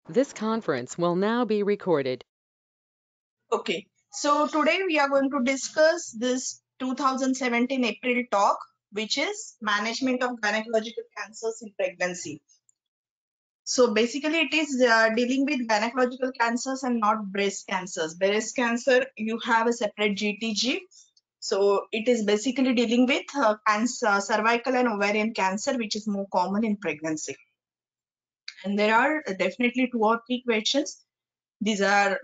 This conference will now be recorded. Okay, so today we are going to discuss this 2017 April talk, which is management of gynecological cancers in pregnancy. So basically, it is dealing with gynecological cancers and not breast cancers. Breast cancer, you have a separate GTG. So it is basically dealing with cancer, cervical and ovarian cancer, which is more common in pregnancy. And there are definitely 2 or 3 questions. These are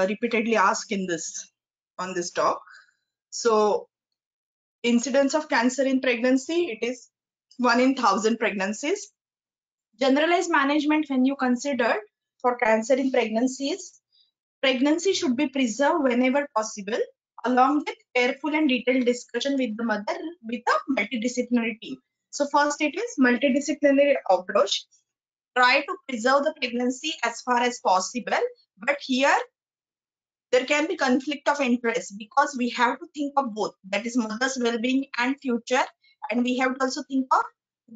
repeatedly asked in this on this talk. So incidence of cancer in pregnancy, it is 1 in 1,000 pregnancies. Generalized management when you consider for cancer in pregnancies, pregnancy should be preserved whenever possible, along with careful and detailed discussion with the mother with a multidisciplinary team. So first it is multidisciplinary approach. Try to preserve the pregnancy as far as possible, but here there can be conflict of interest because we have to think of both, that is mother's well-being and future, and we have to also think of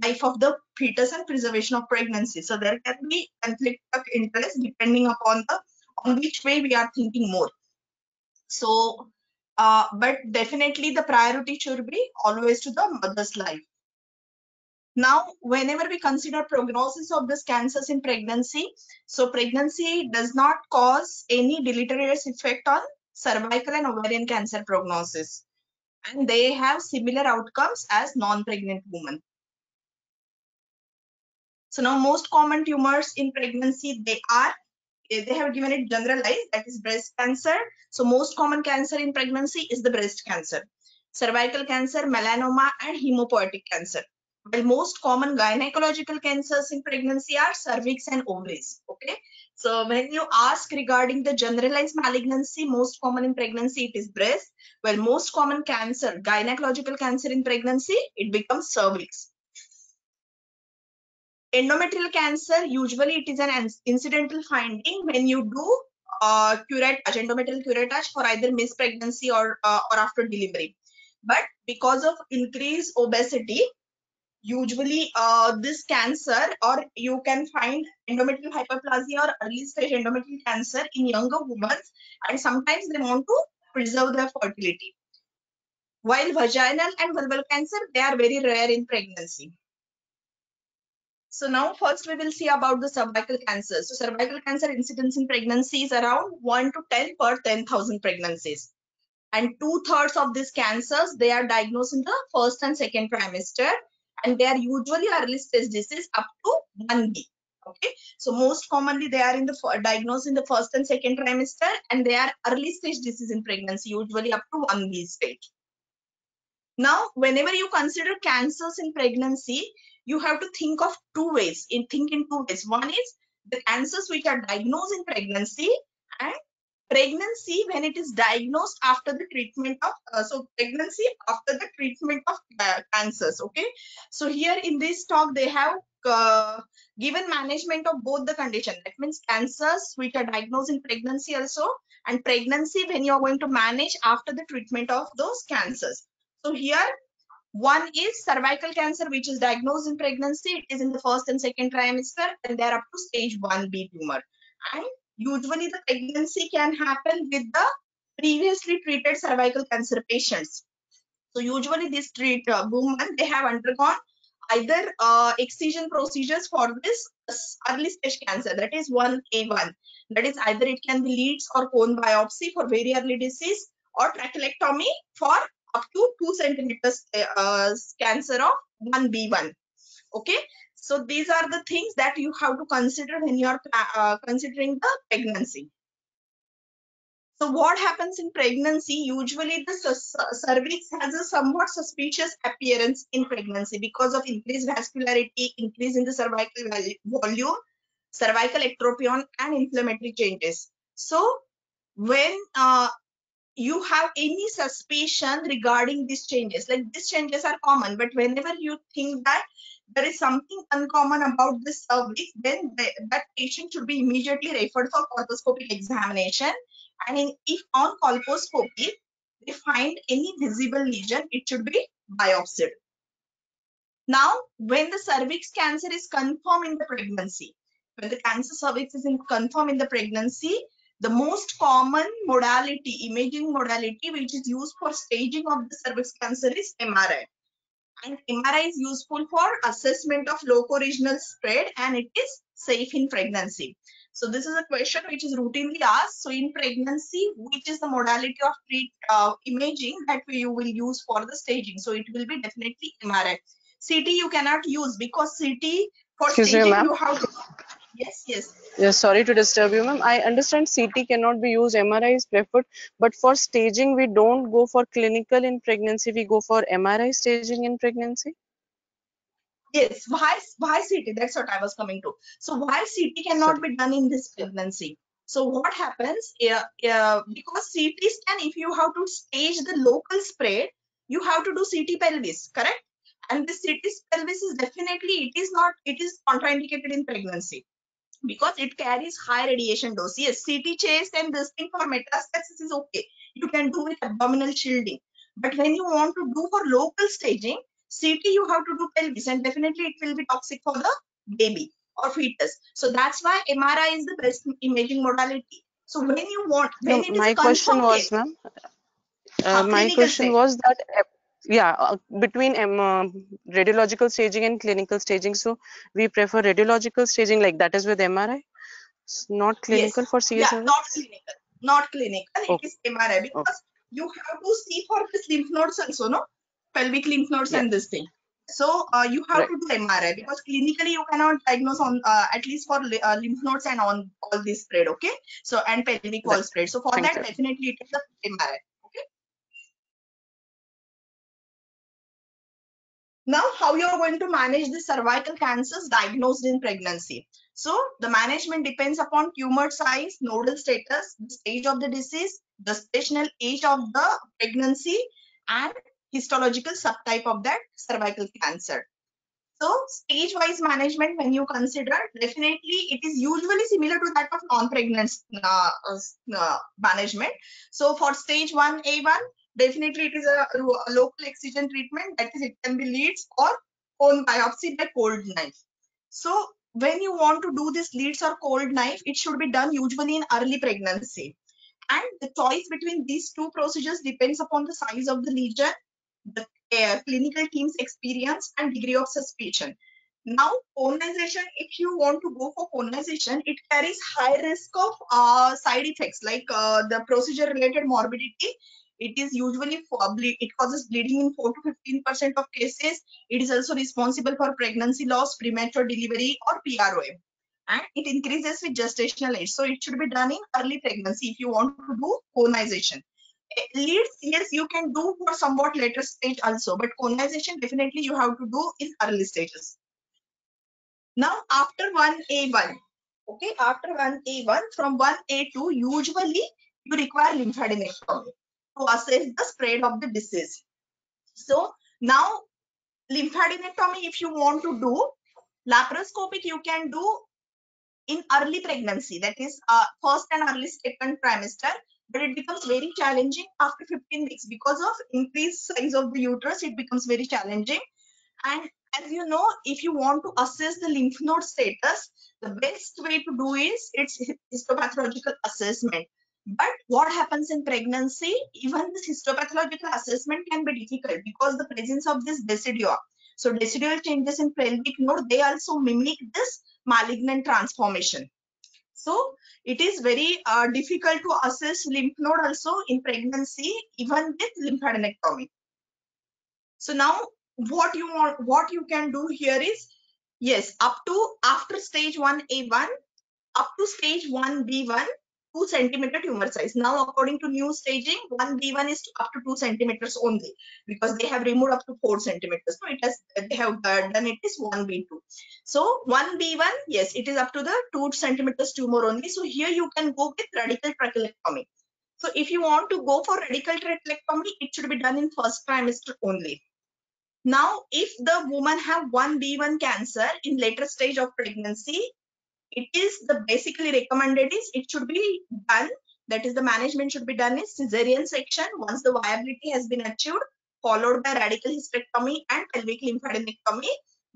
life of the fetus and preservation of pregnancy. So there can be conflict of interest depending upon the on which way we are thinking more. So but definitely the priority should be always to the mother's life. Now, whenever we consider prognosis of these cancers in pregnancy, so pregnancy does not cause any deleterious effect on cervical and ovarian cancer prognosis, and they have similar outcomes as non-pregnant women. So now most common tumors in pregnancy, they have given it generalized, that is breast cancer. So most common cancer in pregnancy is the breast cancer, cervical cancer, melanoma, and hemopoietic cancer. While most common gynecological cancers in pregnancy are cervix and ovaries. Okay. So when you ask regarding the generalized malignancy, most common in pregnancy, it is breast. While most common cancer, gynecological cancer in pregnancy, it becomes cervix. Endometrial cancer, usually it is an incidental finding when you do curettage, endometrial curettage for either missed pregnancy or after delivery. But because of increased obesity, usually this cancer, or you can find endometrial hyperplasia or early stage endometrial cancer in younger women, and sometimes they want to preserve their fertility. While vaginal and vulval cancer, they are very rare in pregnancy. So now first we will see about the cervical cancer. So cervical cancer incidence in pregnancy is around 1 to 10 per 10,000 pregnancies. And 2/3 of these cancers, they are diagnosed in the first and second trimester. And they are usually early stage disease up to 1B. Okay. So most commonly they are in the diagnosed in the first and second trimester, and they are early stage disease in pregnancy, usually up to 1B stage. Now, whenever you consider cancers in pregnancy, you have to think of think in two ways. One is the cancers which are diagnosed in pregnancy, and pregnancy when it is diagnosed after the treatment of so pregnancy after the treatment of cancers. Okay, so here in this talk they have given management of both the condition. That means cancers which are diagnosed in pregnancy also, and pregnancy when you are going to manage after the treatment of those cancers. So here one is cervical cancer, which is diagnosed in pregnancy. It is in the first and second trimester, and they're up to stage 1B tumor. And usually the pregnancy can happen with the previously treated cervical cancer patients. So usually these women, they have undergone either excision procedures for this early stage cancer, that is 1A1. That is either it can be leads or cone biopsy for very early disease, or trachelectomy for up to 2 centimeters cancer of 1B1. Okay. So these are the things that you have to consider when you are considering the pregnancy. So what happens in pregnancy? Usually the cervix has a somewhat suspicious appearance in pregnancy because of increased vascularity, increase in the cervical volume, cervical ectropion, and inflammatory changes. So when you have any suspicion regarding these changes, like these changes are common, but whenever you think that there is something uncommon about this cervix, then that patient should be immediately referred for colposcopic examination. And if on colposcopy they find any visible lesion, it should be biopsied. Now, when the cervix cancer is confirmed in the pregnancy, when the cancer cervix is confirmed in the pregnancy, the most common modality, imaging modality, which is used for staging of the cervix cancer is MRI. And MRI is useful for assessment of locoregional spread, and it is safe in pregnancy. So this is a question which is routinely asked. So in pregnancy, which is the modality of imaging that you will use for the staging? So it will be definitely MRI. CT you cannot use because CT for Excuse me, staging ma'am. you have to. Yes. Yes, sorry to disturb you, ma'am. I understand CT cannot be used, MRI is preferred, but for staging, we don't go for clinical in pregnancy, we go for MRI staging in pregnancy. Yes, why CT? That's what I was coming to. So why CT cannot Sorry. be done in this pregnancy? So what happens? Because CT scan, if you have to stage the local spread, you have to do CT pelvis, correct? And this CT pelvis is definitely it is contraindicated in pregnancy because it carries high radiation dose. Yes, CT chest and this thing for metastasis is okay. You can do with abdominal shielding. But when you want to do for local staging, CT you have to do pelvis, and definitely it will be toxic for the baby or fetus. So that's why MRI is the best imaging modality. So when No, it is a my question confirmed was, case, ma'am, my clinical question stage. was that, between radiological staging and clinical staging, so we prefer radiological staging, like that is with MRI, not Yes, clinical for yeah, CS not cervix. clinical, not clinical. It Okay, is MRI okay, because you have to see for this lymph nodes also, no, pelvic lymph nodes yeah, and this thing. So you have right. to do MRI because clinically you cannot diagnose on at least for lymph nodes and on all this spread. Okay, so and pelvic wall Right. spread. So for Thank that you. definitely it is the MRI. Okay. Now, how you're going to manage the cervical cancers diagnosed in pregnancy? So, the management depends upon tumor size, nodal status, the stage of the disease, the gestational age of the pregnancy, and histological subtype of that cervical cancer. So, stage-wise management, when you consider, definitely it is usually similar to that of non-pregnant management. So, for stage 1A1, definitely it is a local excision treatment, that is, it can be leads or bone biopsy by cold knife. So, when you want to do this leads or cold knife, it should be done usually in early pregnancy. And the choice between these two procedures depends upon the size of the lesion, the clinical team's experience, and degree of suspicion. Now, colonization, if you want to go for colonization, it carries high risk of side effects like the procedure related morbidity. It is usually it causes bleeding in 4 to 15% of cases. It is also responsible for pregnancy loss, premature delivery, or PROA. And it increases with gestational age. So it should be done in early pregnancy if you want to do colonization. Leads, yes, you can do for somewhat later stage also, but colonization definitely you have to do in early stages. Now, after 1A1, okay, after 1A1, from 1A2, usually you require lymphadenectomy to assess the spread of the disease. So now, lymphadenectomy, if you want to do, laparoscopic you can do in early pregnancy, that is first and early second trimester, but it becomes very challenging after 15 weeks because of increased size of the uterus. It becomes very challenging. And as you know, if you want to assess the lymph node status, the best way to do is its histopathological assessment. But what happens in pregnancy, even this histopathological assessment can be difficult because the presence of this decidua. So decidual changes in pelvic node, they also mimic this malignant transformation. So it is very difficult to assess lymph node also in pregnancy, even with lymphadenectomy. So now what you can do here is, yes, up to after stage 1A1, up to stage 1B1, 2 centimeter tumor size. Now, according to new staging, 1B1 is up to 2 centimeters only because they have removed up to 4 centimeters. So they have done it is 1B2. So 1B1, yes, it is up to the 2 centimeters tumor only. So here you can go with radical trachelectomy. So if you want to go for radical trachelectomy, it should be done in first trimester only. Now, if the woman have 1B1 cancer in later stage of pregnancy, it is the basically recommended is it should be done, that is the management should be done is cesarean section once the viability has been achieved, followed by radical hysterectomy and pelvic lymphadenectomy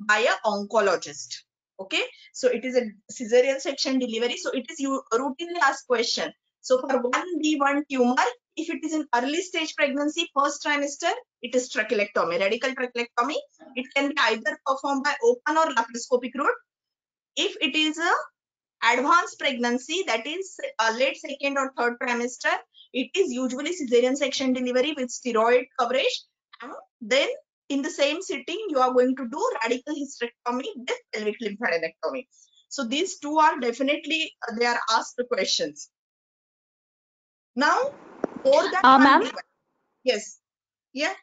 by a oncologist. Okay, so it is a cesarean section delivery. So it is you routinely asked question. So for 1B1 tumor, if it is in early stage pregnancy, first trimester, it is trachelectomy, radical trachelectomy. It can be either performed by open or laparoscopic route. If it is a advanced pregnancy, that is late second or third trimester, it is usually cesarean section delivery with steroid coverage. And then in the same sitting, you are going to do radical hysterectomy with pelvic lymphadenectomy. So these two are definitely, they are asked the questions. Now, more than Ma'am? yes, yeah.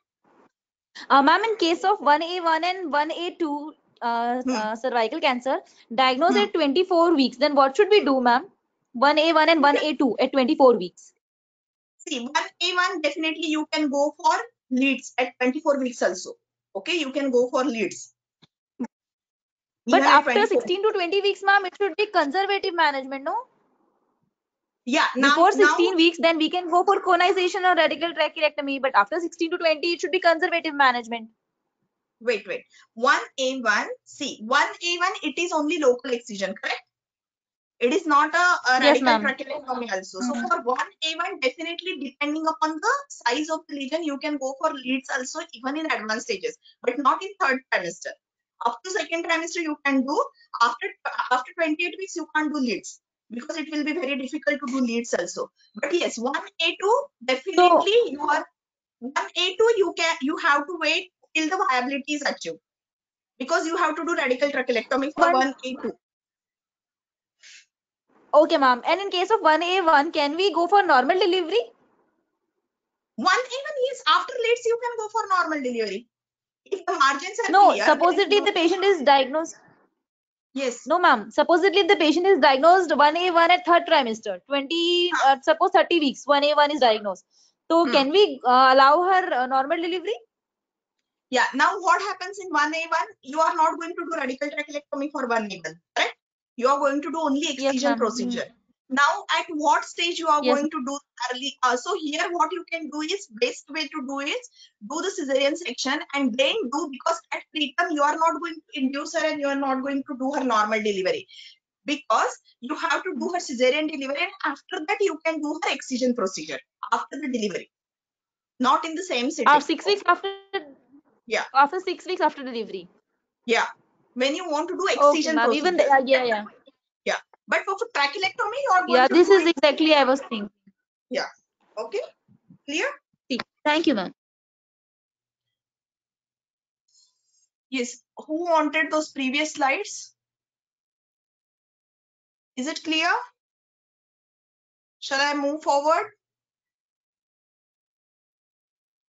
Ma'am, in case of 1A1 and 1A2 cervical cancer, diagnosed at 24 weeks, then what should we do, ma'am? 1A1 and 1A2 at 24 weeks. See, 1A1 definitely you can go for leads at 24 weeks also. Okay, you can go for leads. But Even at after 24. 16 to 20 weeks, ma'am, it should be conservative management, no? Yeah, Before 16 weeks, then we can go for conization or radical trachelectomy. But after 16 to 20, it should be conservative management. Wait. 1A1, see, 1A1, it is only local excision, correct? It is not a Yes, radical ma'am. trachelectomy also. So for 1A1, definitely depending upon the size of the lesion, you can go for leads also even in advanced stages, but not in third trimester. Up to second trimester you can do. After 28 weeks you can't do leads because it will be very difficult to do leads also. But yes, 1A2 definitely you are 1A2 you have to wait till the viability is achieved because you have to do radical trachelectomy for 1A2. Okay, ma'am. And in case of 1A1, can we go for normal delivery? 1A1 is after leads you can go for normal delivery. If the margins are No, clear, supposedly the patient is diagnosed. Yes. No, ma'am. Supposedly the patient is diagnosed 1A1 at third trimester. 20, suppose 30 weeks, 1A1 is diagnosed. So can we allow her normal delivery? Yeah. Now what happens in 1A1? You are not going to do radical trachelectomy for 1A1, right? You are going to do only excision ma'am. procedure. Now, at what stage you are Yes. going to do early? So here, what you can do is best way to do is do the cesarean section and then do, because at preterm you are not going to induce her and you are not going to do her normal delivery, because you have to do her cesarean delivery and after that you can do her excision procedure after the delivery, not in the same sitting. After 6 weeks after. Yeah. After 6 weeks after delivery. Yeah. When you want to do Okay, excision ma'am. procedure. Even yeah. Yeah. But for trachelectomy, you are going Yeah, to this do is exactly I was thinking. Yeah. Okay. Clear? Thank you, ma'am. Yes. Who wanted those previous slides? Is it clear? Shall I move forward?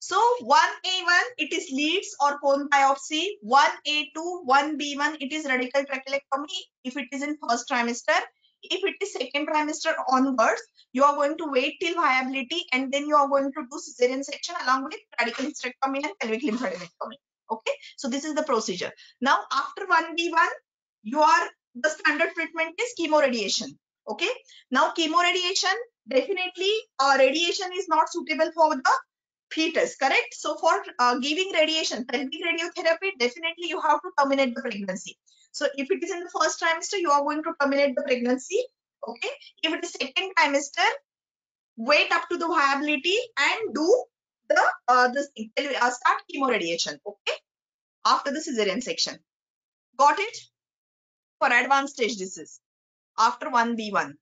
So 1A1, it is leads or cone biopsy. 1A2, 1B1, it is radical trachelectomy if it is in first trimester. If it is second trimester onwards, you are going to wait till viability and then you are going to do cesarean section along with radical hysterectomy and pelvic lymphadenectomy. Okay, so this is the procedure. Now after 1B1, the standard treatment is chemoradiation. Okay, now chemoradiation, definitely radiation is not suitable for the fetus, correct? So for giving radiation, pelvic radiotherapy, definitely you have to terminate the pregnancy. So if it is in the first trimester, you are going to terminate the pregnancy. Okay. If it is second trimester, wait up to the viability and do the start chemoradiation. Okay. After the cesarean section. Got it? For advanced stage disease. After 1B1.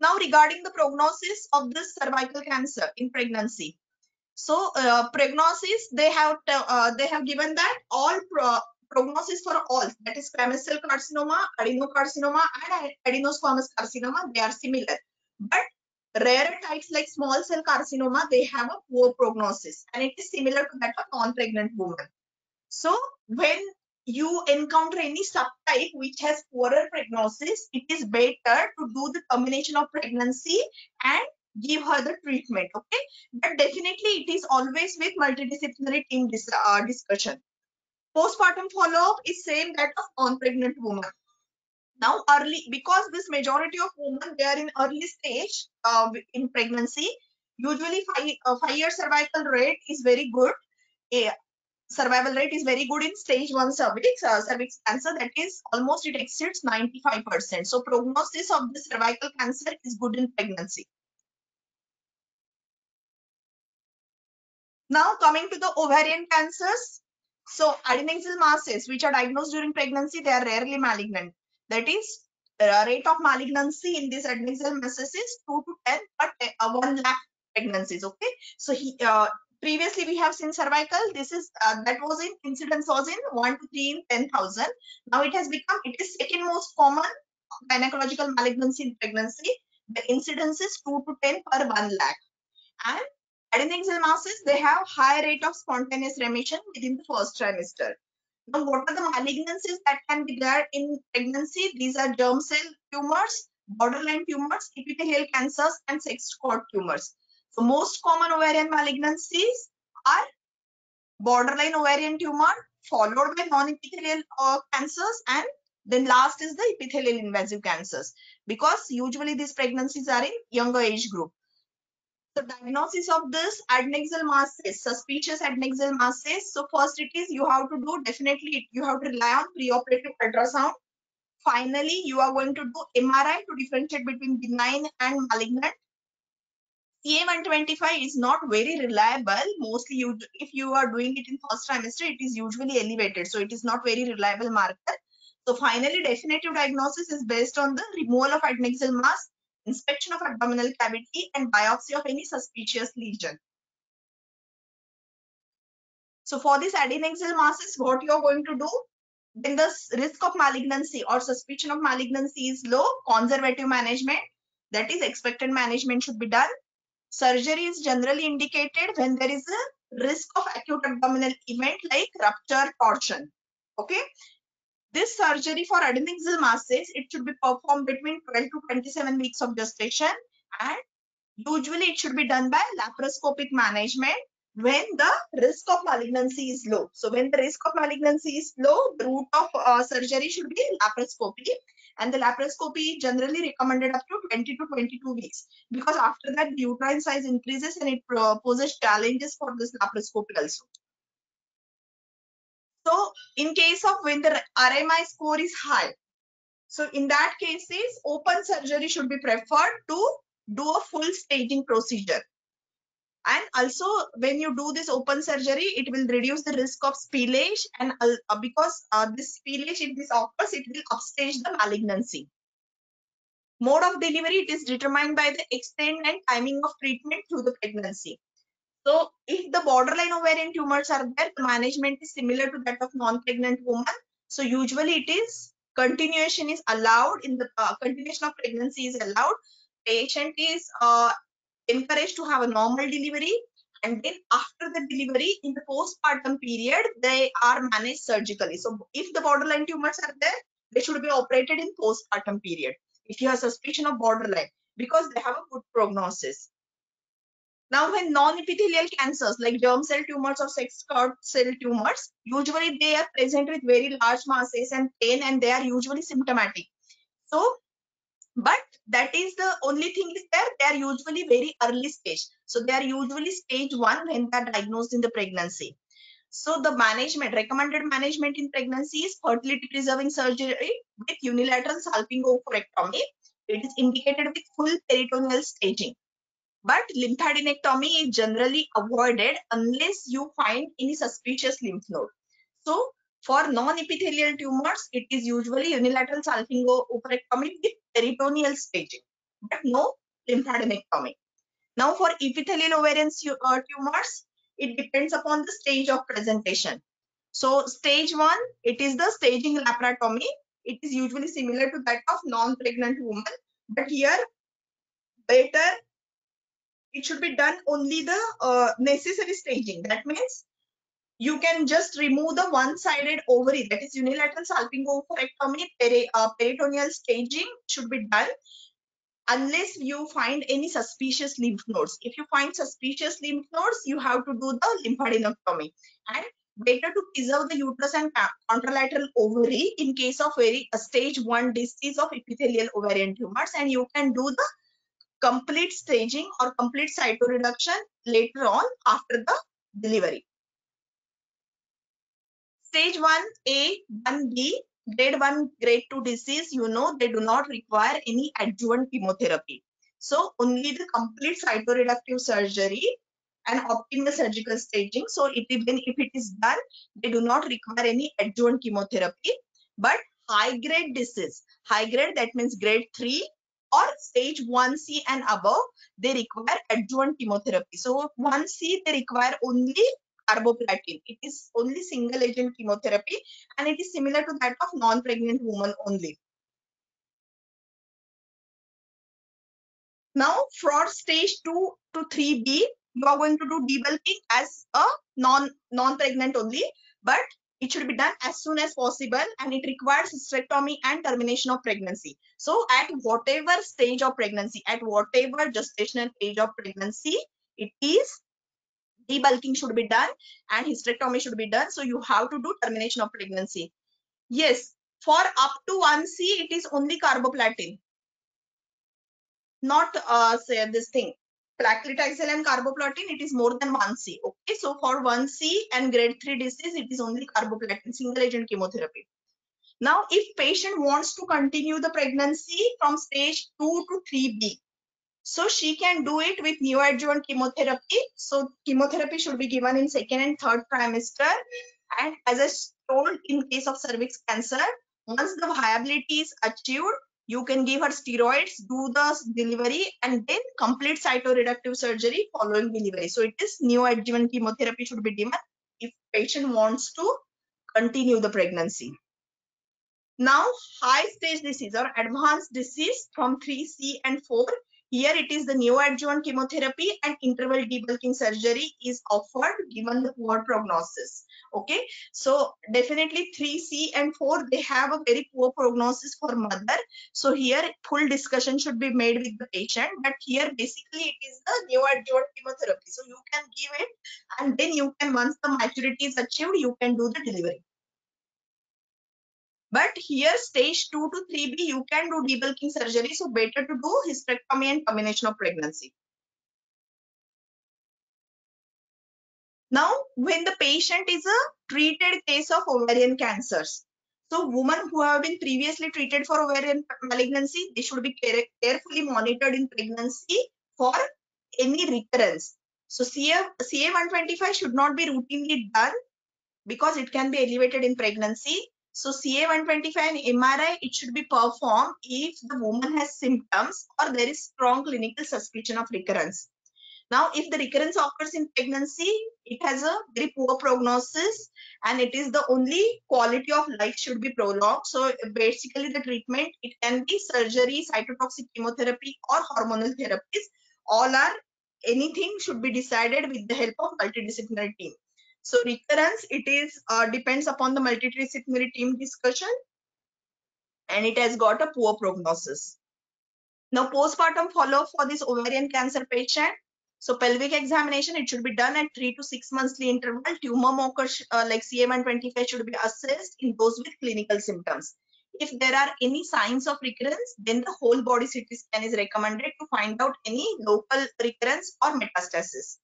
Now regarding the prognosis of this cervical cancer in pregnancy. So prognosis, they have given that all prognosis for all, that is squamous cell carcinoma, adenocarcinoma, and adenosquamous carcinoma, they are similar. But rarer types like small cell carcinoma, they have a poor prognosis, and it is similar to that of non-pregnant women. So when you encounter any subtype which has poorer prognosis, it is better to do the combination of pregnancy and give her the treatment. Okay, but definitely it is always with multidisciplinary team discussion. Postpartum follow-up is same that of non-pregnant woman. Now early, because this majority of women, they are in early stage in pregnancy, usually 5-year survival rate is very good. survival rate is very good in stage 1 cervix cancer, that is almost it exceeds 95%. So prognosis of the cervical cancer is good in pregnancy. Now coming to the ovarian cancers. So adnexal masses which are diagnosed during pregnancy, they are rarely malignant. That is, the rate of malignancy in these adnexal masses is 2 to 10 per 1 lakh pregnancies. Okay, so previously we have seen cervical. This is that was in incidence was in 1 to 3 in 10,000. Now it has become, it is second most common gynecological malignancy in pregnancy. The incidence is 2 to 10 per 1 lakh. And adnexal masses, they have high rate of spontaneous remission within the first trimester. Now, what are the malignancies that can be there in pregnancy? These are germ cell tumors, borderline tumors, epithelial cancers, and sex cord tumors. So, most common ovarian malignancies are borderline ovarian tumor, followed by non-epithelial cancers, and then last is the epithelial invasive cancers, because usually these pregnancies are in younger age group. So diagnosis of this adnexal masses, suspicious adnexal masses. So first it is, you have to do, definitely you have to rely on preoperative ultrasound. Finally, you are going to do MRI to differentiate between benign and malignant. CA-125 is not very reliable. Mostly if you are doing it in first trimester, it is usually elevated. So it is not very reliable marker. So finally, definitive diagnosis is based on the removal of adnexal mass, inspection of abdominal cavity, and biopsy of any suspicious lesion. So for this adnexal masses, what you are going to do, when the risk of malignancy or suspicion of malignancy is low, conservative management, that is expected management, should be done. Surgery is generally indicated when there is a risk of acute abdominal event like rupture, torsion. Okay. This surgery for adnexal masses, it should be performed between 12 to 27 weeks of gestation, and usually it should be done by laparoscopic management when the risk of malignancy is low. So when the risk of malignancy is low, the route of surgery should be laparoscopy, and the laparoscopy is generally recommended up to 20 to 22 weeks, because after that the uterine size increases and it poses challenges for this laparoscopy also. So in case of when the RMI score is high, so in that cases, open surgery should be preferred to do a full staging procedure. And also when you do this open surgery, it will reduce the risk of spillage, and because this spillage, if this occurs, it will upstage the malignancy. Mode of delivery, it is determined by the extent and timing of treatment through the pregnancy. So if the borderline ovarian tumors are there, the management is similar to that of non-pregnant woman. So usually it is continuation is allowed in the continuation of pregnancy is allowed. Patient is encouraged to have a normal delivery, and then after the delivery in the postpartum period, they are managed surgically. So if the borderline tumors are there, they should be operated in postpartum period if you have suspicion of borderline, because they have a good prognosis. Now, when non-epithelial cancers like germ cell tumors or sex cord cell tumors, usually they are present with very large masses and pain, and they are usually symptomatic. So, but that is the only thing is there, they are usually very early stage. So they are usually stage 1 when they are diagnosed in the pregnancy. So the recommended management in pregnancy is fertility preserving surgery with unilateral salpingo-oophorectomy. It is indicated with full peritoneal staging. But lymphadenectomy is generally avoided unless you find any suspicious lymph node. So for non-epithelial tumors, it is usually unilateral salpingo-oophorectomy with peritoneal staging, but no lymphadenectomy. Now for epithelial ovarian tumors, it depends upon the stage of presentation. So stage 1, it is the staging laparotomy. It is usually similar to that of non-pregnant woman, but here better it should be done only the necessary staging. That means you can just remove the one-sided ovary, that is unilateral salpingo-oophorectomy. Peritoneal staging should be done unless you find any suspicious lymph nodes. If you find suspicious lymph nodes, you have to do the lymphadenectomy. And better to preserve the uterus and contralateral ovary in case of stage 1 disease of epithelial ovarian tumors, and you can do the complete staging or complete cytoreduction later on after the delivery. stage 1A, 1B, grade 1, grade 2 disease, you know, they do not require any adjuvant chemotherapy. So only the complete cytoreductive surgery and optimal surgical staging. So even if it is done, they do not require any adjuvant chemotherapy. But high grade disease, high grade, that means grade 3 or stage 1C and above, they require adjuvant chemotherapy. So 1C, they require only carboplatin. It is only single agent chemotherapy and it is similar to that of non-pregnant woman only. Now for stage 2 to 3B, you are going to do debulking as a non-pregnant only, but it should be done as soon as possible and it requires hysterectomy and termination of pregnancy. So at whatever stage of pregnancy, at whatever gestational age of pregnancy, it is debulking should be done and hysterectomy should be done. So you have to do termination of pregnancy. Yes, for up to 1C, it is only carboplatin, not say this thing. Paclitaxel and carboplatin, it is more than 1C. Okay, so for 1C and grade 3 disease, it is only carboplatin, single agent chemotherapy. Now, if patient wants to continue the pregnancy from stage 2 to 3B, so she can do it with neoadjuvant chemotherapy. So chemotherapy should be given in second and third trimester. And as I told, in case of cervix cancer, once the viability is achieved, you can give her steroids, do the delivery, and then complete cytoreductive surgery following delivery. So it is neoadjuvant chemotherapy should be given if patient wants to continue the pregnancy. Now, high stage disease or advanced disease from 3C and 4. Here it is the neoadjuvant chemotherapy and interval debulking surgery is offered given the poor prognosis. Okay, so definitely 3C and 4, they have a very poor prognosis for mother. So here full discussion should be made with the patient. But here basically it is the neoadjuvant chemotherapy. So you can give it and then you can, once the maturity is achieved, you can do the delivery. But here stage 2 to 3B, you can do debulking surgery. So better to do hysterectomy and termination of pregnancy. Now, when the patient is a treated case of ovarian cancers, so women who have been previously treated for ovarian malignancy, they should be carefully monitored in pregnancy for any recurrence. So CA-125 should not be routinely done because it can be elevated in pregnancy. So CA-125 and MRI, it should be performed if the woman has symptoms or there is strong clinical suspicion of recurrence. Now, if the recurrence occurs in pregnancy, it has a very poor prognosis and it is the only quality of life should be prolonged. So basically the treatment, it can be surgery, cytotoxic chemotherapy or hormonal therapies. All are, anything should be decided with the help of multidisciplinary team. So recurrence, it is depends upon the multidisciplinary team discussion and it has got a poor prognosis. Now postpartum follow-up for this ovarian cancer patient. So pelvic examination, it should be done at 3 to 6 monthly interval. Tumor markers like CA-125 should be assessed in those with clinical symptoms. If there are any signs of recurrence, then the whole body CT scan is recommended to find out any local recurrence or metastasis.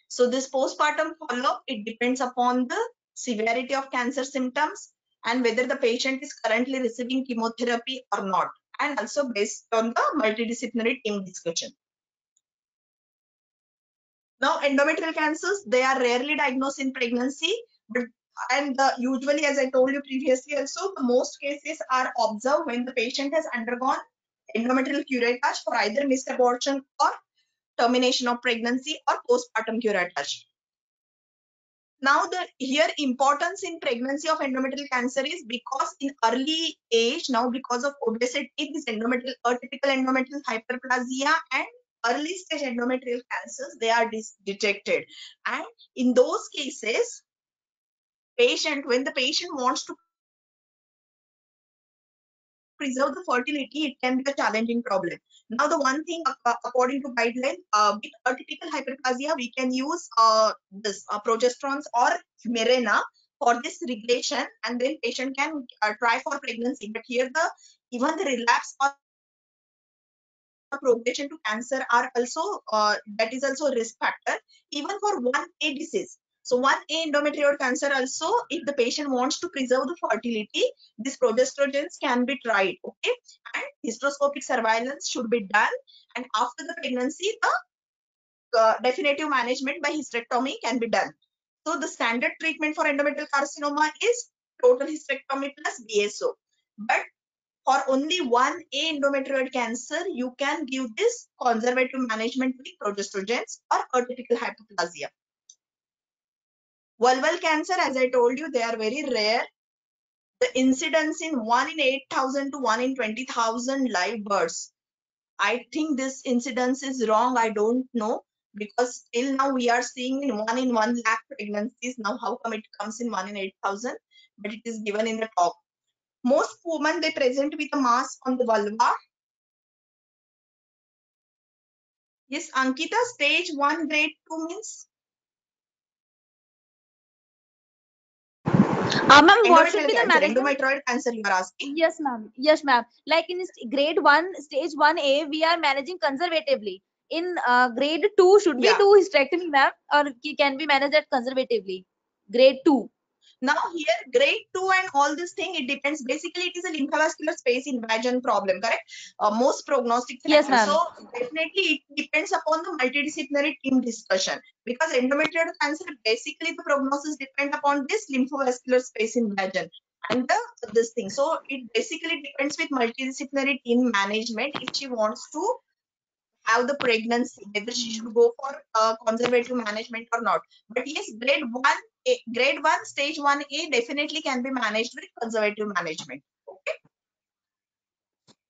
So this postpartum follow-up, it depends upon the severity of cancer symptoms and whether the patient is currently receiving chemotherapy or not, and also based on the multidisciplinary team discussion. Now, endometrial cancers, they are rarely diagnosed in pregnancy, but usually, as I told you previously also, the most cases are observed when the patient has undergone endometrial curettage for either missed abortion or termination of pregnancy or postpartum curettage. Now, the here importance in pregnancy of endometrial cancer is because in early age, now because of obesity, this endometrial, atypical endometrial hyperplasia and early stage endometrial cancers, they are detected. And in those cases, when the patient wants to preserve the fertility, it can be a challenging problem. Now, the one thing according to guideline, with atypical hyperplasia, we can use this progesterones or Mirena for this regulation, and then patient can try for pregnancy. But here, even the relapse or progression to cancer are also that is also a risk factor even for 1A disease. So 1A endometrioid cancer also, if the patient wants to preserve the fertility, these progestrogens can be tried, okay? And hysteroscopic surveillance should be done. And after the pregnancy, the definitive management by hysterectomy can be done. So the standard treatment for endometrial carcinoma is total hysterectomy plus BSO. But for only 1A endometrioid cancer, you can give this conservative management with progestrogens or atypical hyperplasia. Vulval cancer, as I told you, they are very rare. The incidence in 1 in 8,000 to 1 in 20,000 live births. I think this incidence is wrong. I don't know, because till now we are seeing in 1 in 1 lakh pregnancies. Now how come it comes in 1 in 8,000? But it is given in the talk. Most women, they present with a mass on the vulva. Yes, Ankita, stage 1 grade 2 means Ma'am, what should be the management? Endometrioid cancer you are asking? Yes, ma'am. Yes, ma'am. Like in grade 1, stage 1A, we are managing conservatively. In grade 2, should we do hysterectomy, ma'am, or can we manage that conservatively? Grade 2. Now here, grade 2 and all this thing, it depends. Basically, it is a lymphovascular space invasion problem, correct? Most prognostic factors. Yes, ma'am. So definitely it depends upon the multidisciplinary team discussion, because endometrioid cancer, basically the prognosis depend upon this lymphovascular space invasion and this thing. So it basically depends with multidisciplinary team management if she wants to have the pregnancy, whether she should go for conservative management or not. But yes, grade 1, stage 1A definitely can be managed with conservative management. Okay.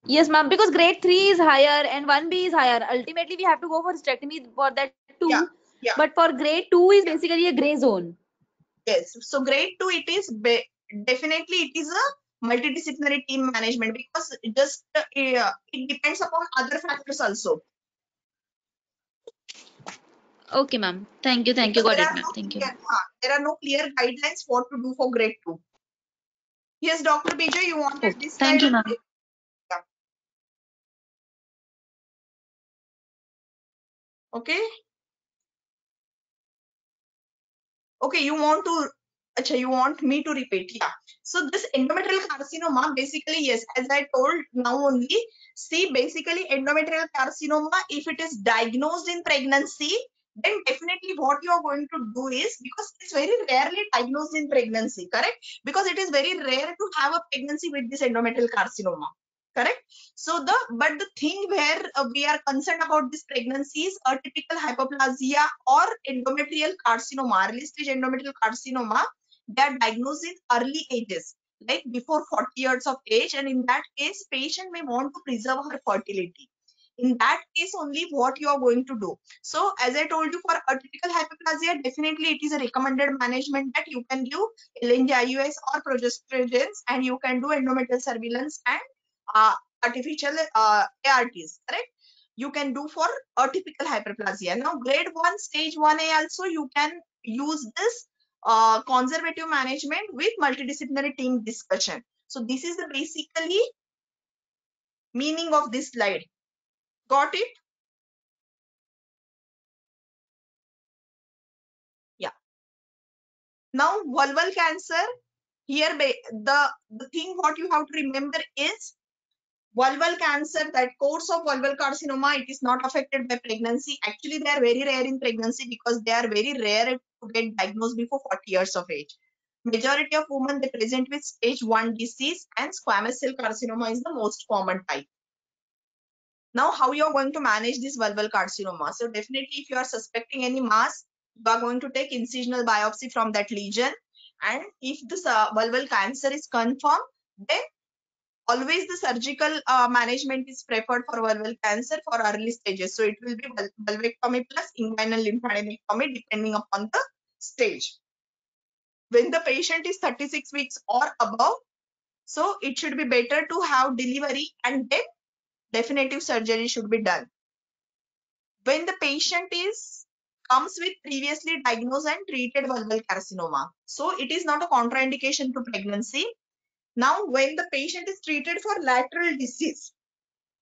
Yes, ma'am, because grade 3 is higher and 1B is higher. Ultimately, we have to go for hysterectomy for that too. Yeah. But for grade 2 is basically a gray zone. Yes. So grade 2, it is definitely it is a multidisciplinary team management, because it depends upon other factors also. Okay, ma'am. Thank you. Got it, ma'am. Thank you. There are no clear guidelines what to do for grade 2. Yes, Dr. Bijay, you wanted this Thank you, slide? ma'am. Okay. Okay, you want me to repeat? Yeah. So this endometrial carcinoma, basically, yes, as I told now only, see, basically endometrial carcinoma, if it is diagnosed in pregnancy, then definitely what you are going to do is, because it's very rarely diagnosed in pregnancy, correct? Because it is very rare to have a pregnancy with this endometrial carcinoma, correct? So but the thing where we are concerned about this pregnancy is atypical hyperplasia or endometrial carcinoma, early stage endometrial carcinoma. They are diagnosed in early ages, like before 40 years of age, and in that case, patient may want to preserve her fertility. In that case only, what you are going to do. So as I told you, for atypical hyperplasia, definitely it is a recommended management that you can give LNG-IUS or progestrogens, and you can do endometrial surveillance and artificial ARTs, correct? You can do for atypical hyperplasia. Now, grade 1, stage 1A also, you can use this conservative management with multidisciplinary team discussion. So this is the basically meaning of this slide. Got it? Yeah. Now, vulval cancer. Here, the thing what you have to remember is vulval cancer, that course of vulval carcinoma, it is not affected by pregnancy. Actually, they are very rare in pregnancy because they are very rare to get diagnosed before 40 years of age. Majority of women, they present with stage 1 disease, and squamous cell carcinoma is the most common type. Now, how you are going to manage this vulval carcinoma? So definitely, if you are suspecting any mass, you are going to take incisional biopsy from that lesion. And if this vulval cancer is confirmed, then always the surgical management is preferred for vulval cancer for early stages. So it will be vulvectomy plus inguinal lymphadenectomy depending upon the stage. When the patient is 36 weeks or above, so it should be better to have delivery, and then definitive surgery should be done. When the patient comes with previously diagnosed and treated vulval carcinoma, so it is not a contraindication to pregnancy. Now, when the patient is treated for lateral disease,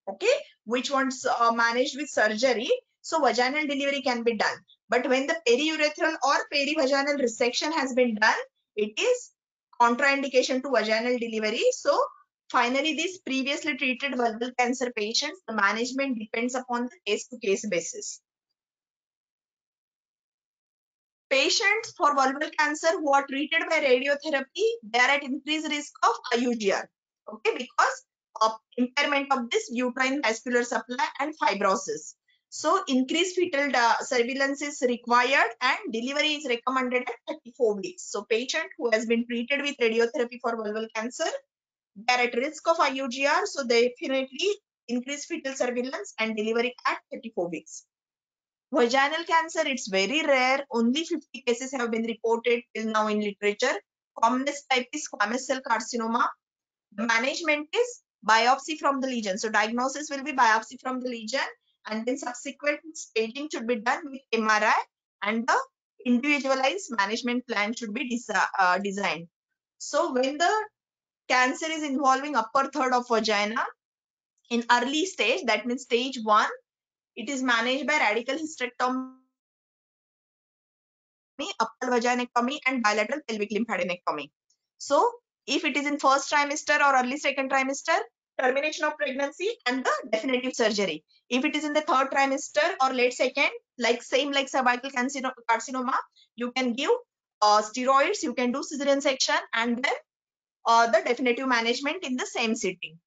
okay, which one's managed with surgery, so vaginal delivery can be done. But when the periurethral or perivaginal resection has been done, it is contraindication to vaginal delivery. So finally, these previously treated vulval cancer patients, the management depends upon the case-to-case basis. Patients for vulval cancer who are treated by radiotherapy, they are at increased risk of IUGR, okay, because of impairment of this uterine vascular supply and fibrosis. So increased fetal surveillance is required and delivery is recommended at 34 weeks. So patient who has been treated with radiotherapy for vulval cancer, they are at risk of IUGR. So definitely increased fetal surveillance and delivery at 34 weeks. Vaginal cancer, it's very rare. Only 50 cases have been reported till now in literature. Commonest type is squamous cell carcinoma. The management is biopsy from the lesion. So diagnosis will be biopsy from the lesion, and then subsequent staging should be done with MRI, and the individualized management plan should be designed. So when the cancer is involving upper third of vagina in early stage, that means stage 1, it is managed by radical hysterectomy, upper vaginectomy, and bilateral pelvic lymphadenectomy. So if it is in first trimester or early second trimester, termination of pregnancy and the definitive surgery. If it is in the third trimester or late second, like same like cervical carcinoma, you can give steroids, you can do cesarean section, and then the definitive management in the same sitting.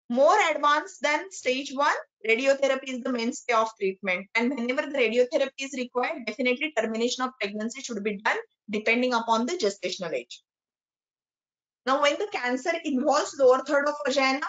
More advanced than stage 1, radiotherapy is the mainstay of treatment. And whenever the radiotherapy is required, definitely termination of pregnancy should be done depending upon the gestational age. Now, when the cancer involves lower third of vagina,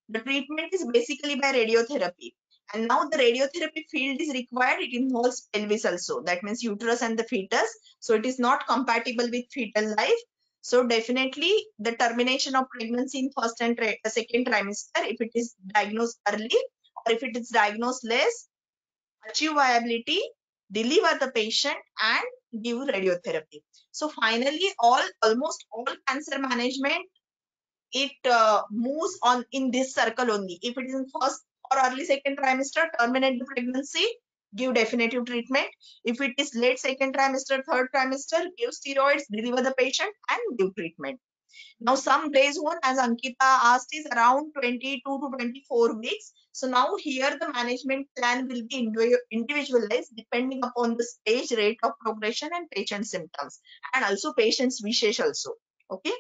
the treatment is basically by radiotherapy. And now the radiotherapy field is required. It involves pelvis also. That means uterus and the fetus. So it is not compatible with fetal life. So definitely the termination of pregnancy in first and second trimester, if it is diagnosed early or if it is diagnosed less, achieve viability, deliver the patient and give radiotherapy. So finally, almost all cancer management, it moves on in this circle only. If it is in first or early second trimester, terminate the pregnancy, give definitive treatment. If it is late second trimester, third trimester, give steroids, deliver the patient and give treatment. Now some gray zone, as Ankita asked, is around 22 to 24 weeks. So now here the management plan will be individualized depending upon the stage, rate of progression and patient symptoms, and also patient's wishes also. Okay.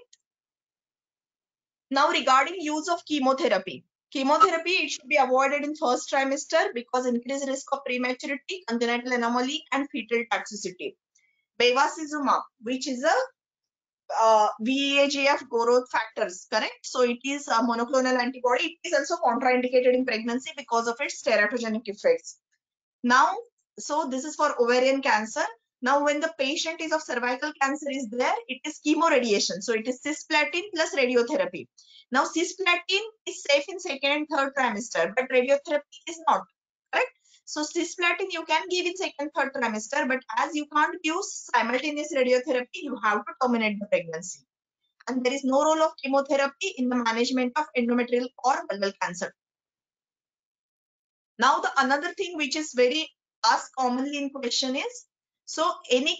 Now regarding use of chemotherapy. Chemotherapy, it should be avoided in first trimester because increased risk of prematurity, congenital anomaly and fetal toxicity. Bevacizumab, which is a VEGF growth factors, correct? So it is a monoclonal antibody. It is also contraindicated in pregnancy because of its teratogenic effects. Now, so this is for ovarian cancer. Now, when the patient is of cervical cancer is there, it is chemoradiation. So it is cisplatin plus radiotherapy. Now, cisplatin is safe in second and third trimester, but radiotherapy is not, correct? So cisplatin you can give in second, third trimester, but as you can't give simultaneous radiotherapy, you have to terminate the pregnancy. And there is no role of chemotherapy in the management of endometrial or vulval cancer. Now, the another thing which is very asked commonly in question is, so any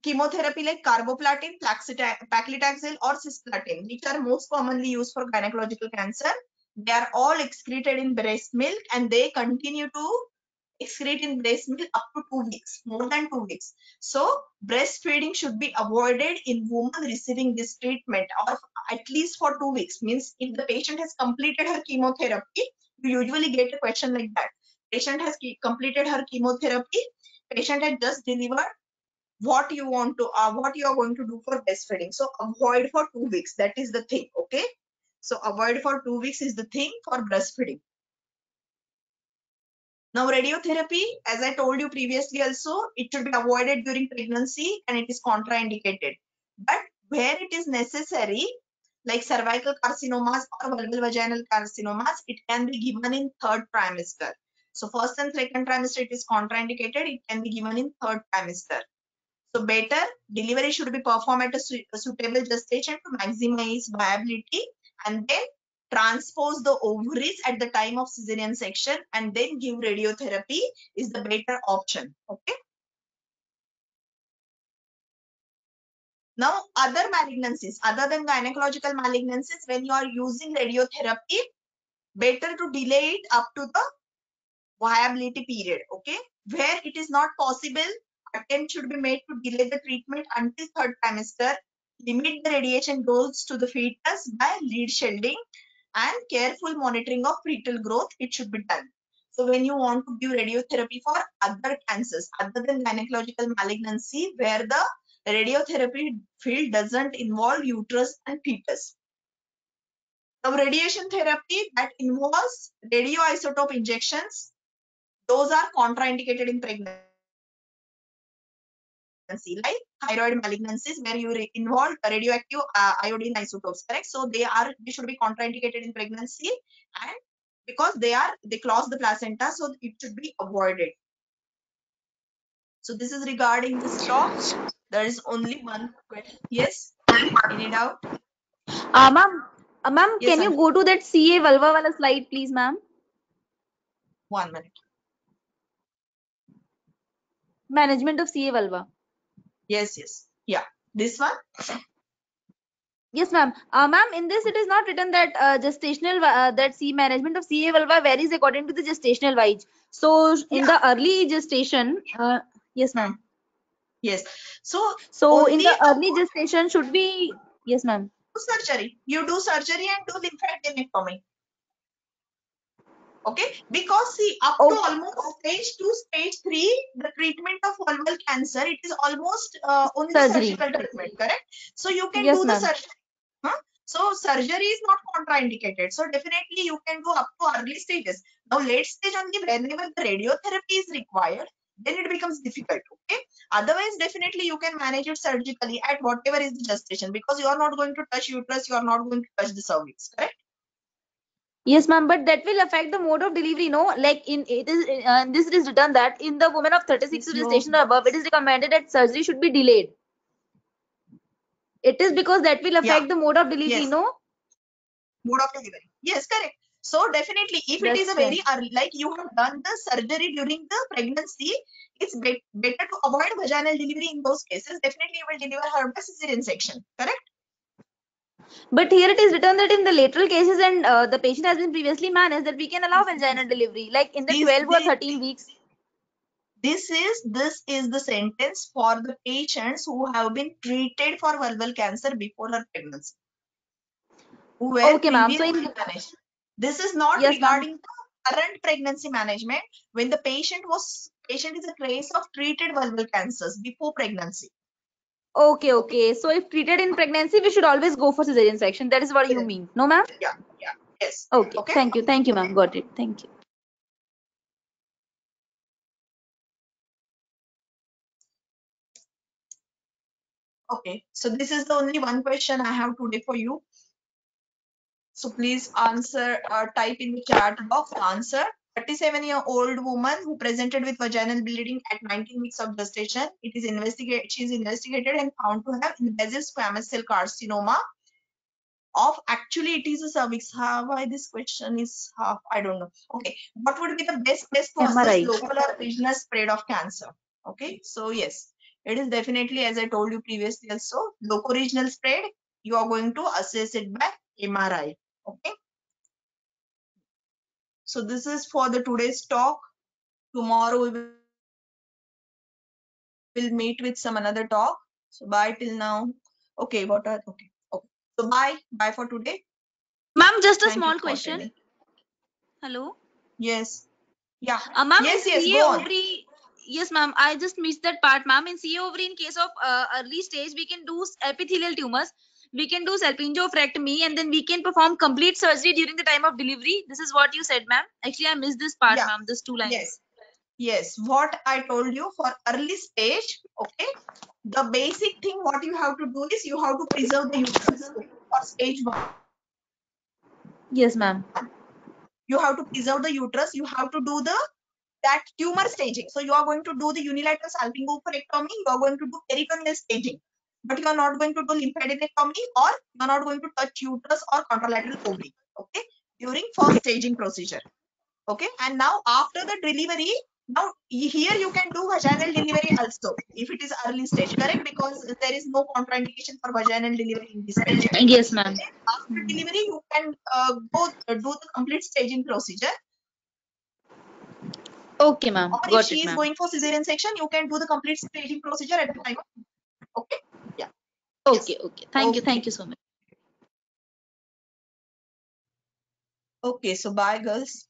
chemotherapy like carboplatin, paclitaxel or cisplatin, which are most commonly used for gynecological cancer, they are all excreted in breast milk and they continue to excrete in breast milk up to 2 weeks, more than 2 weeks. So breastfeeding should be avoided in women receiving this treatment, or at least for 2 weeks. Means if the patient has completed her chemotherapy, you usually get a question like that. Patient has completed her chemotherapy, patient has just delivered, what you want to, what you are going to do for breastfeeding. So avoid for 2 weeks. That is the thing. Okay. So avoid for 2 weeks is the thing for breastfeeding. Now radiotherapy, as I told you previously also, it should be avoided during pregnancy and it is contraindicated. But where it is necessary, like cervical carcinomas or vulval vaginal carcinomas, it can be given in third trimester. So first and second trimester it is contraindicated, it can be given in third trimester. So better delivery should be performed at a suitable gestation to maximize viability, and then transpose the ovaries at the time of cesarean section and then give radiotherapy is the better option. Okay. Now, other malignancies, other than gynecological malignancies, when you are using radiotherapy, better to delay it up to the viability period. Okay. Where it is not possible, attempt should be made to delay the treatment until third trimester. Limit the radiation dose to the fetus by lead shielding and careful monitoring of fetal growth. It should be done. So when you want to give radiotherapy for other cancers, other than gynecological malignancy, where the radiotherapy field doesn't involve uterus and fetus. Now, radiation therapy that involves radioisotope injections, those are contraindicated in pregnancy, like thyroid malignancies where you involve radioactive iodine isotopes, correct? So they should be contraindicated in pregnancy, and because they close the placenta, so it should be avoided. So this is regarding this talk. There is only one question. Yes, any doubt? Ma'am, Yes, can you Anjali. go to that CA vulva wala slide, please, ma'am? 1 minute. Management of CA vulva. Yes, yeah, this one. Yes, ma'am. Ma'am, in this it is not written that gestational that C management of CA vulva varies according to the gestational age. So in the early gestation, yes, ma'am. Yes. So So in only the early gestation should be, yes, ma'am. surgery. You do surgery and do lymphadenectomy. Okay, because see, up to almost stage 2, stage 3, the treatment of vulval cancer, it is almost only Surgery. surgical treatment, correct? So you can Yes, do the ma'am. surgery. So surgery is not contraindicated. So definitely you can do up to early stages. Now late stage only, whenever the radiotherapy is required, then it becomes difficult. Okay. Otherwise, definitely you can manage it surgically at whatever is the gestation, because you are not going to touch uterus, you are not going to touch the cervix, correct? Yes, ma'am, but that will affect the mode of delivery, no? Like in it is this is written that in the woman of 36 Yes, gestation or above, it is recommended that surgery should be delayed. It is because that will affect the mode of delivery, Yes. no? Mode of delivery. Yes, correct. So definitely, if it is a That's very early, like you have done the surgery during the pregnancy, it's better to avoid vaginal delivery in those cases. Definitely, you will deliver her by cesarean section. Correct? But here it is written that in the lateral cases and the patient has been previously managed, that we can allow vaginal delivery, like in the 12 or 13 weeks. This is the sentence for the patients who have been treated for vulval cancer before her pregnancy, who were Okay, ma'am. So previously in managed. This is not yes, ma'am. regarding the current pregnancy management when the patient is a case of treated vulval cancers before pregnancy. Okay. So if treated in pregnancy, we should always go for cesarean section. That is what you mean, no, ma'am? Yeah, yes. Okay. Okay. Thank you, ma'am. Got it. Thank you. Okay. So this is the only one question I have today for you. So please answer, type in the chat box answer. 37-year-old woman who presented with vaginal bleeding at 19 weeks of gestation. She is investigated and found to have invasive squamous cell carcinoma of, actually it is a cervix. Why this question is half, I don't know. Okay, what would be the best test to assess MRI. local or regional spread of cancer? Okay, so yes, it is definitely, as I told you previously also, local regional spread, you are going to assess it by MRI. Okay, so this is for the today's talk. Tomorrow we will meet with some another talk. So bye till now. Okay, okay. So bye for today. Ma'am, just a Thank you small for question. attending. Hello. Yes. Yeah. Ma'am, in Yes, CA go on. ovary, yes, ma'am, I just missed that part, ma'am. In CA ovary, in case of early stage, we can do epithelial tumors, we can do salpingophorectomy, and then we can perform complete surgery during the time of delivery. This is what you said, ma'am. Actually, I missed this part, Yeah. ma'am. This 2 lines. Yes. What I told you for early stage, okay, the basic thing what you have to do is you have to preserve the uterus. Okay, for stage 1. Yes, ma'am. You have to preserve the uterus. You have to do that tumor staging. So you are going to do the unilateral salpingo-oophorectomy. You are going to do peritoneal staging, but you are not going to do lymphadenectomy, or you are not going to touch uterus or contralateral ovary. Okay. during first staging procedure. Okay, and now after the delivery, now here you can do vaginal delivery also if it is early stage, correct? Because there is no contraindication for vaginal delivery in this patient. Yes, ma'am. Okay? After delivery, you can go do the complete staging procedure. Okay, ma'am. Or if Got she it, is ma'am. going for cesarean section, you can do the complete staging procedure at the time of. Okay. Yeah. Okay, okay. Thank you. Okay. Thank you so much. Okay. So bye, girls.